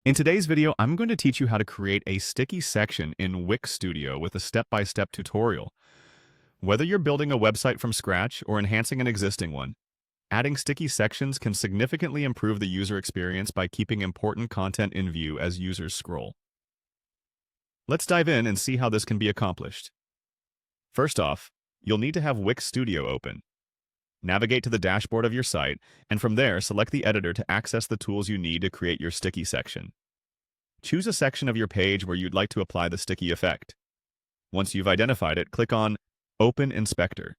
In today's video, I'm going to teach you how to create a sticky section in Wix Studio with a step-by-step tutorial. Whether you're building a website from scratch or enhancing an existing one, adding sticky sections can significantly improve the user experience by keeping important content in view as users scroll. Let's dive in and see how this can be accomplished. First off, you'll need to have Wix Studio open. Navigate to the dashboard of your site, and from there, select the editor to access the tools you need to create your sticky section. Choose a section of your page where you'd like to apply the sticky effect. Once you've identified it, click on Open Inspector.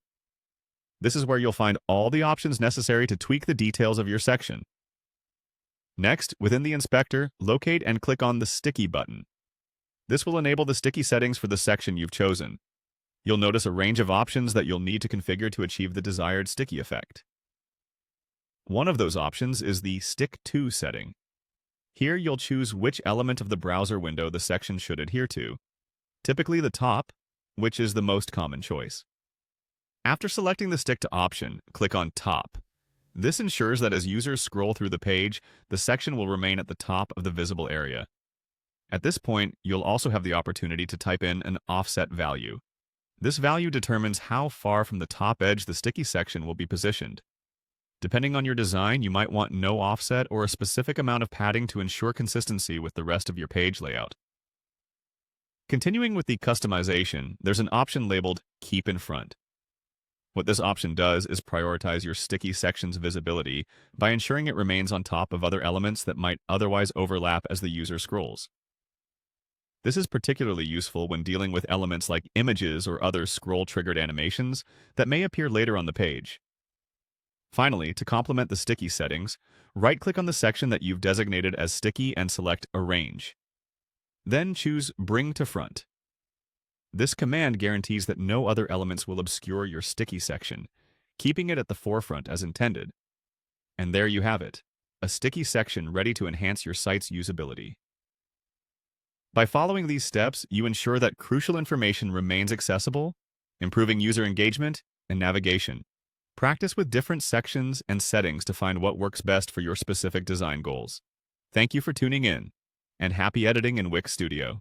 This is where you'll find all the options necessary to tweak the details of your section. Next, within the inspector, locate and click on the Sticky button. This will enable the sticky settings for the section you've chosen. You'll notice a range of options that you'll need to configure to achieve the desired sticky effect. One of those options is the Stick To setting. Here you'll choose which element of the browser window the section should adhere to, typically the top, which is the most common choice. After selecting the Stick To option, click on Top. This ensures that as users scroll through the page, the section will remain at the top of the visible area. At this point, you'll also have the opportunity to type in an offset value. This value determines how far from the top edge the sticky section will be positioned. Depending on your design, you might want no offset or a specific amount of padding to ensure consistency with the rest of your page layout. Continuing with the customization, there's an option labeled Keep in Front. What this option does is prioritize your sticky section's visibility by ensuring it remains on top of other elements that might otherwise overlap as the user scrolls. This is particularly useful when dealing with elements like images or other scroll-triggered animations that may appear later on the page. Finally, to complement the sticky settings, right-click on the section that you've designated as sticky and select Arrange. Then choose Bring to Front. This command guarantees that no other elements will obscure your sticky section, keeping it at the forefront as intended. And there you have it, a sticky section ready to enhance your site's usability. By following these steps, you ensure that crucial information remains accessible, improving user engagement and navigation. Practice with different sections and settings to find what works best for your specific design goals. Thank you for tuning in, and happy editing in Wix Studio.